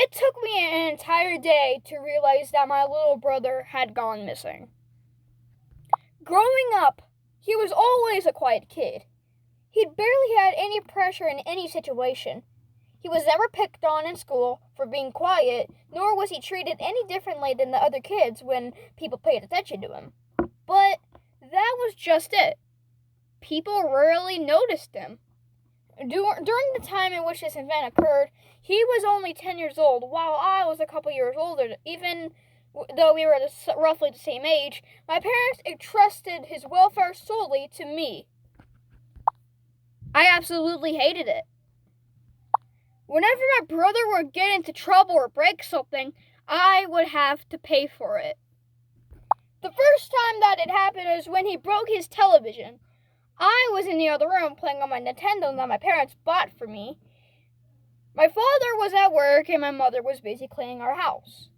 It took me an entire day to realize that my little brother had gone missing. Growing up, he was always a quiet kid. He'd barely had any pressure in any situation. He was never picked on in school for being quiet, nor was he treated any differently than the other kids when people paid attention to him. But that was just it. People rarely noticed him. During the time in which this event occurred, he was only 10 years old, while I was a couple years older. Even though we were roughly the same age, my parents entrusted his welfare solely to me. I absolutely hated it. Whenever my brother would get into trouble or break something, I would have to pay for it. The first time that it happened is when he broke his television. I was in the other room playing on my Nintendo that my parents bought for me. My father was at work and my mother was busy cleaning our house.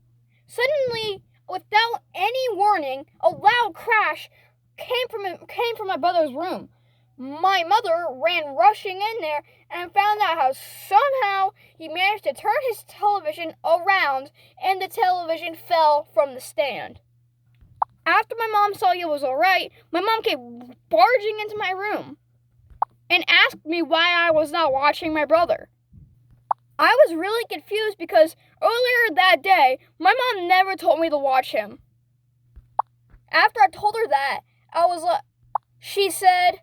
Suddenly, without any warning, a loud crash came from my brother's room. My mother ran rushing in there and found out how somehow he managed to turn his television around and the television fell from the stand. After my mom saw he was alright, my mom came barging into my room and asked me why I was not watching my brother. I was really confused because earlier that day, my mom never told me to watch him. After I told her that, she said,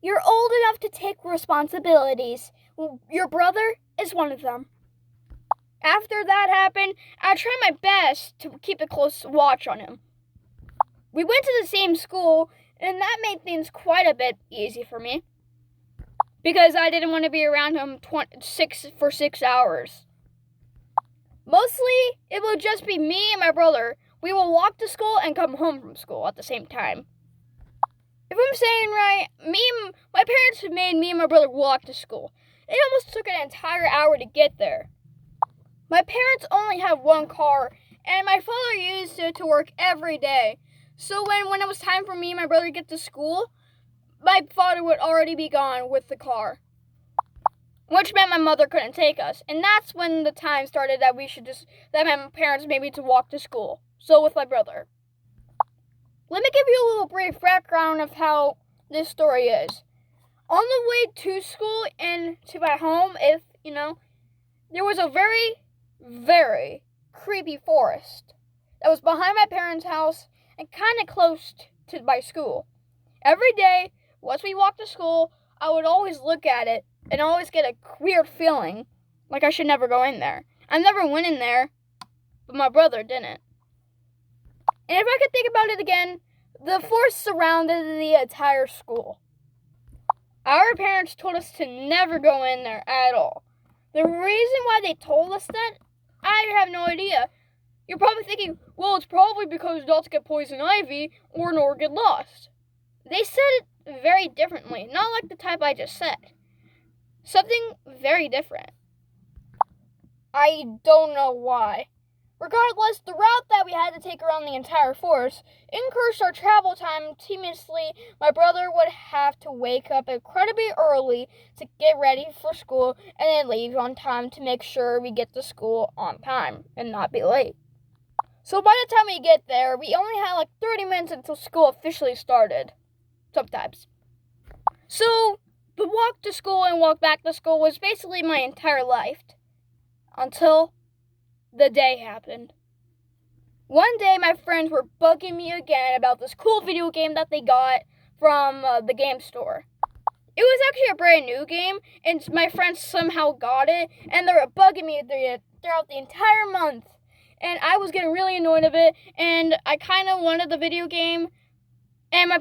"You're old enough to take responsibilities. Your brother is one of them." After that happened, I tried my best to keep a close watch on him. We went to the same school, and that made things quite a bit easy for me, because I didn't want to be around him for 6 hours. Mostly, it would just be me and my brother. We will walk to school and come home from school at the same time. If I'm saying right, my parents made me and my brother walk to school. It almost took an entire hour to get there. My parents only have one car, and my father used it to work every day. So when it was time for me and my brother to get to school, my father would already be gone with the car, which meant my mother couldn't take us. And that's when the time started that my parents made me to walk to school. So with my brother. Let me give you a little brief background of how this story is. On the way to school and to my home, there was a very, very creepy forest that was behind my parents' house and kind of close to my school. Every day, once we walked to school, I would always look at it and always get a weird feeling like I should never go in there. I never went in there, but my brother didn't. And if I could think about it again, the forest surrounded the entire school. Our parents told us to never go in there at all. The reason why they told us that, I have no idea. You're probably thinking, well, it's probably because adults get poison ivy or get lost. They said it very differently, not like the type I just said. Something very different. I don't know why. Regardless, the route that we had to take around the entire forest increased our travel time tremendously. My brother would have to wake up incredibly early to get ready for school and then leave on time to make sure we get to school on time and not be late. So by the time we get there, we only had 30 minutes until school officially started. Sometimes. So the walk to school and walk back to school was basically my entire life. Until the day happened. One day, my friends were bugging me again about this cool video game that they got from the game store. It was actually a brand new game, and my friends somehow got it, and they were bugging me throughout the entire month. And I was getting really annoyed of it, and I kind of wanted the video game, and my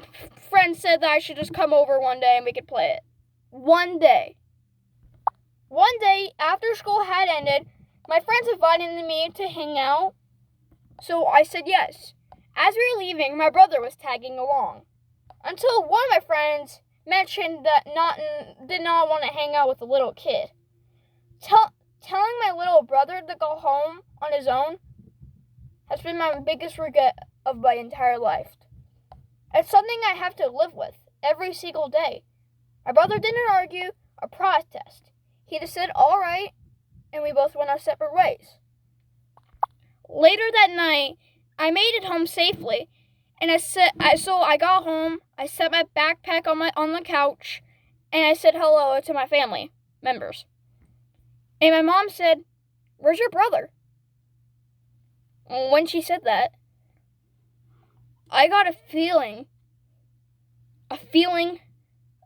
friend said that I should just come over one day and we could play it. One day, after school had ended, my friends invited me to hang out, so I said yes. As we were leaving, my brother was tagging along, until one of my friends mentioned that did not want to hang out with a little kid. Telling my little brother to go home on his own has been my biggest regret of my entire life. It's something I have to live with every single day. My brother didn't argue or protest. He just said, all right, and we both went our separate ways. Later that night, I made it home safely, and so I got home. I set my backpack on the couch, and I said hello to my family members. And my mom said, "Where's your brother?" When she said that, I got a feeling of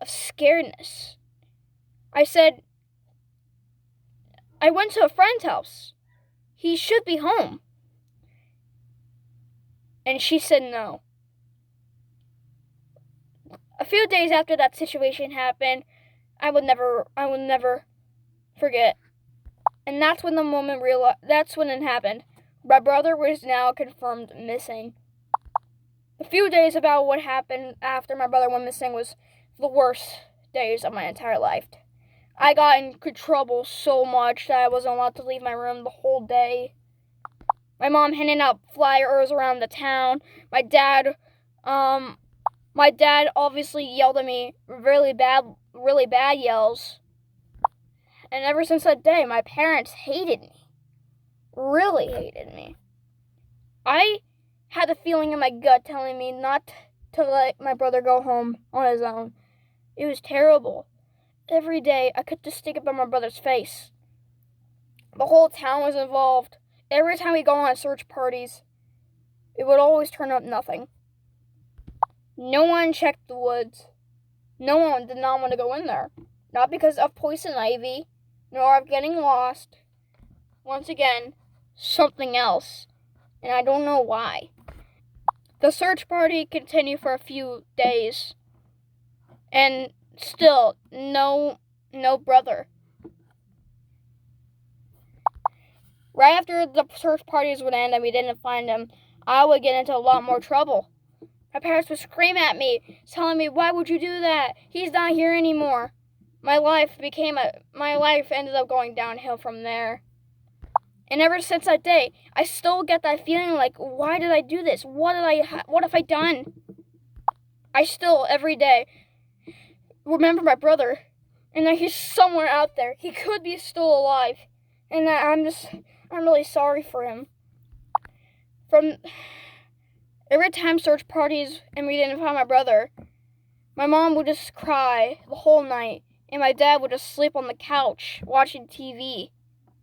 scaredness. I said, "I went to a friend's house. He should be home." And she said no. A few days after that situation happened, I would never forget. And that's when it happened. My brother was now confirmed missing. A few days about what happened after my brother went missing was the worst days of my entire life. I got in trouble so much that I wasn't allowed to leave my room the whole day. My mom handed out flyers around the town. My dad obviously yelled at me really bad yells. And ever since that day, my parents hated me. Really hated me. I had a feeling in my gut telling me not to let my brother go home on his own. It was terrible. Every day, I could just think about my brother's face. The whole town was involved. Every time we go on search parties, it would always turn up nothing. No one checked the woods. No one did not want to go in there. Not because of poison ivy, nor of getting lost. Once again, something else. And I don't know why. The search party continued for a few days. And still, no brother. Right after the search parties would end and we didn't find him, I would get into a lot more trouble. My parents would scream at me, telling me, "Why would you do that? He's not here anymore." My life ended up going downhill from there. And ever since that day, I still get that feeling like, why did I do this? What have I done? I still, every day, remember my brother, and that he's somewhere out there. He could be still alive, and that I'm really sorry for him. From every time search parties and we didn't find my brother, my mom would just cry the whole night, and my dad would just sleep on the couch watching TV,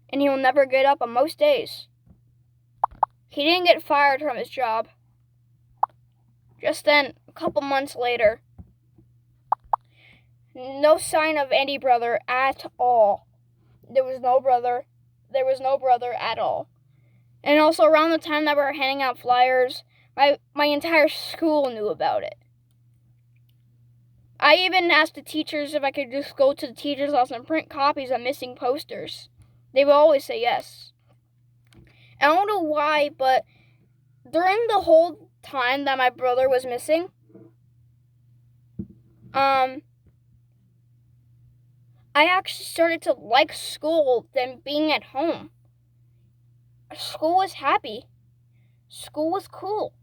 and he will never get up on most days. He didn't get fired from his job. Just then, a couple months later, no sign of any brother at all. There was no brother at all. And also around the time that we were handing out flyers, my entire school knew about it. I even asked the teachers if I could just go to the teacher's house and print copies of missing posters. They would always say yes. I don't know why, but during the whole time that my brother was missing, I actually started to like school than being at home. School was happy. School was cool.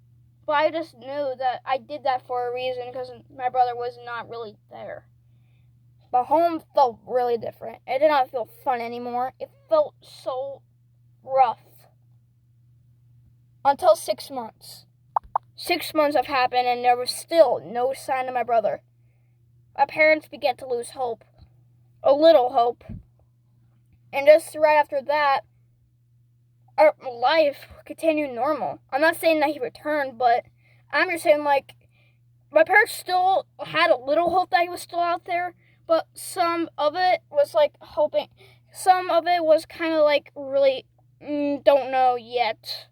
But I just knew that I did that for a reason because my brother was not really there. But home felt really different. It did not feel fun anymore. It felt so rough. Until 6 months. 6 months have happened and there was still no sign of my brother. My parents began to lose hope. A little hope. And just right after that, our life continued normal. I'm not saying that he returned, but I'm just saying, like, my parents still had a little hope that he was still out there, but some of it was, like, hoping. Some of it was kind of, like, really, don't know yet.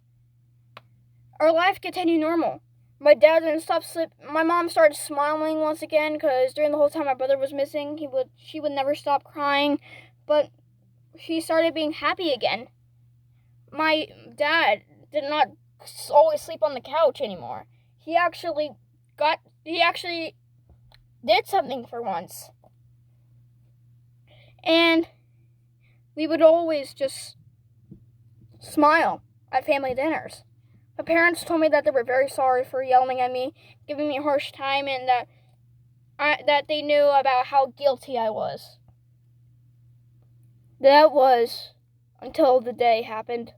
Our life continued normal. My dad didn't stop sleeping. My mom started smiling once again, because during the whole time my brother was missing, she would never stop crying, but she started being happy again. My dad did not always sleep on the couch anymore. He actually did something for once. And we would always just smile at family dinners. My parents told me that they were very sorry for yelling at me, giving me a harsh time, and that they knew about how guilty I was. That was until the day happened.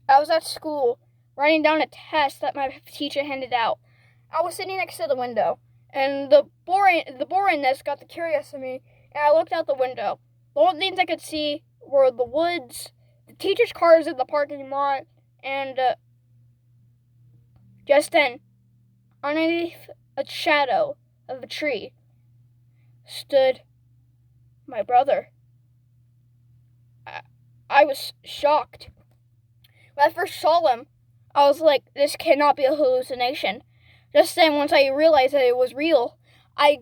I was at school, writing down a test that my teacher handed out. I was sitting next to the window, and the boringness got the curious in me, and I looked out the window. The only things I could see were the woods, the teacher's cars in the parking lot, and just then, underneath a shadow of a tree, stood my brother. I was shocked. When I first saw him, I was like, this cannot be a hallucination. Just then, once I realized that it was real, I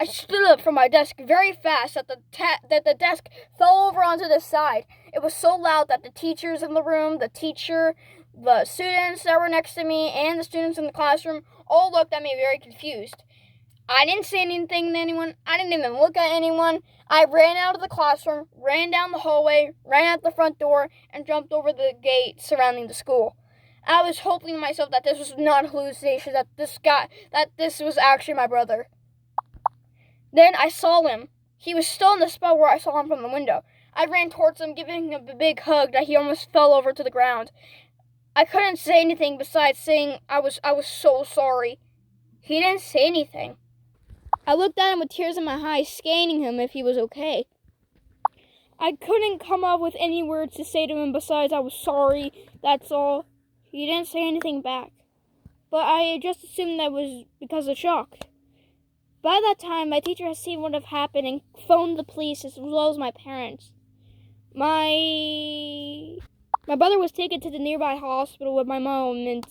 stood up from my desk very fast that the desk fell over onto the side. It was so loud that the teachers in the room, the teacher, the students that were next to me, and the students in the classroom all looked at me very confused. I didn't say anything to anyone. I didn't even look at anyone. I ran out of the classroom, ran down the hallway, ran out the front door, and jumped over the gate surrounding the school. I was hoping to myself that this was not a hallucination, that this was actually my brother. Then I saw him. He was still in the spot where I saw him from the window. I ran towards him, giving him a big hug that he almost fell over to the ground. I couldn't say anything besides saying I was so sorry. He didn't say anything. I looked at him with tears in my eyes, scanning him if he was okay. I couldn't come up with any words to say to him besides I was sorry, that's all. He didn't say anything back. But I just assumed that was because of shock. By that time, my teacher had seen what had happened and phoned the police as well as my parents. My brother was taken to the nearby hospital with my mom in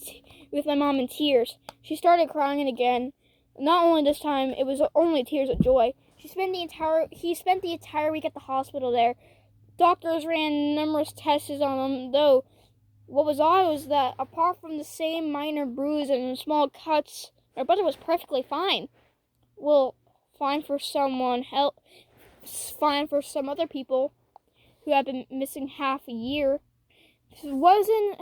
tears. She started crying again. Not only this time, it was only tears of joy. He spent the entire week at the hospital there. Doctors ran numerous tests on him, though what was odd was that apart from the same minor bruise and small cuts, my brother was perfectly fine. Well, fine for some other people who had been missing half a year. He wasn't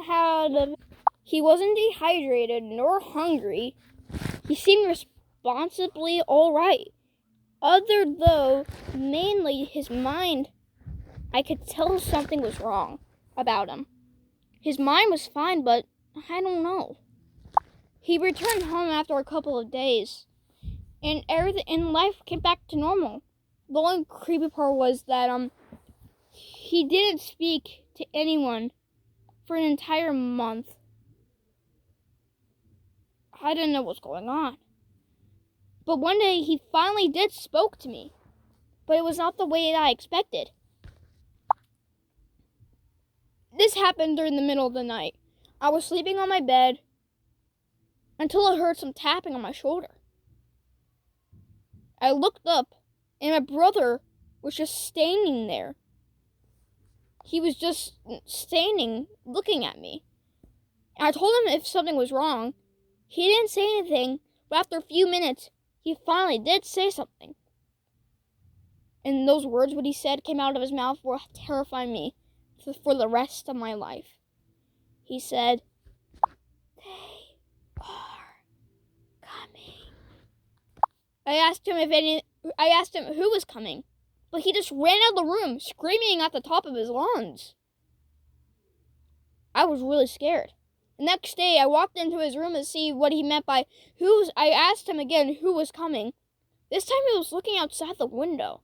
dehydrated nor hungry. He seemed responsibly all right. Other though, mainly his mind, I could tell something was wrong about him. His mind was fine, but I don't know. He returned home after a couple of days, and life came back to normal. The only creepy part was that he didn't speak to anyone for an entire month. I didn't know what was going on. But one day he finally did spoke to me, but it was not the way that I expected. This happened during the middle of the night. I was sleeping on my bed until I heard some tapping on my shoulder. I looked up, and my brother was just standing there. He was just standing, looking at me. And I told him if something was wrong. He didn't say anything, but after a few minutes, he finally did say something. And those words, what he said, came out of his mouth will terrify me for the rest of my life. He said, "They are coming." I asked him who was coming, but he just ran out of the room, screaming at the top of his lungs. I was really scared. The next day, I walked into his room to see what he meant by I asked him again who was coming. This time he was looking outside the window.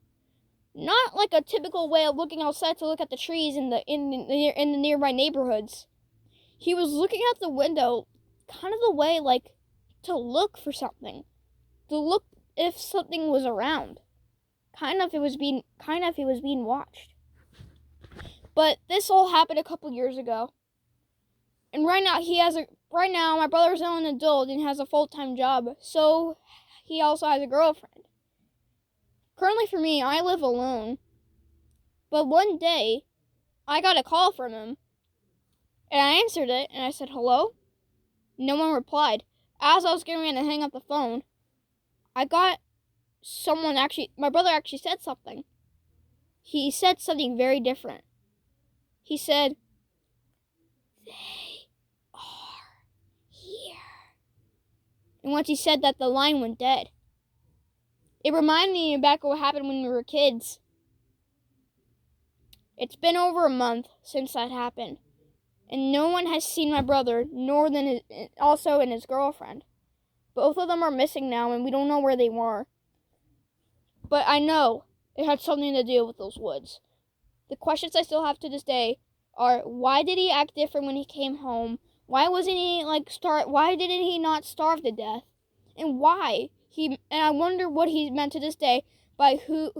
Not like a typical way of looking outside to look at the trees in the nearby neighborhoods. He was looking out the window, kind of the way like to look for something, to look if something was around. Kind of he was being watched. But this all happened a couple years ago. And right now my brother's now an adult and has a full-time job, so he also has a girlfriend. Currently for me, I live alone. But one day, I got a call from him. And I answered it, and I said, "Hello?" No one replied. As I was getting ready to hang up the phone, my brother actually said something. He said something very different. He said, "They are here." And once he said that, the line went dead. It reminded me back of what happened when we were kids. It's been over a month since that happened, and no one has seen my brother, nor his girlfriend. Both of them are missing now, and we don't know where they were. But I know it had something to do with those woods. The questions I still have to this day are, why did he act different when he came home? Why wasn't he why didn't he not starve to death? And I wonder what he meant to this day by who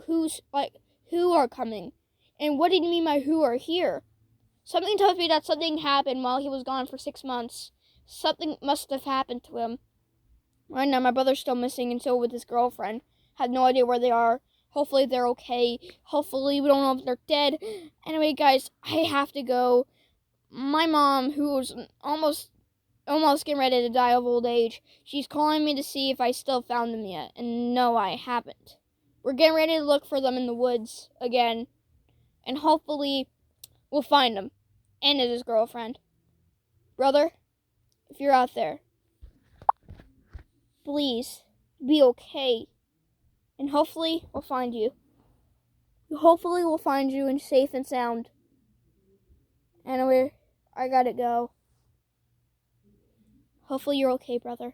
are coming. And what did he mean by who are here? Something tells me that something happened while he was gone for 6 months. Something must have happened to him. Right now, my brother's still missing, and so with his girlfriend. Had no idea where they are. Hopefully they're okay. Hopefully we don't know if they're dead. Anyway, guys, I have to go. My mom, who's almost getting ready to die of old age, she's calling me to see if I still found them yet. And no, I haven't. We're getting ready to look for them in the woods again. And hopefully we'll find him. And his girlfriend. Brother, if you're out there, please be okay. And hopefully we'll find you. Hopefully we'll find you and safe and sound. Anyway, I gotta go. Hopefully you're okay, brother.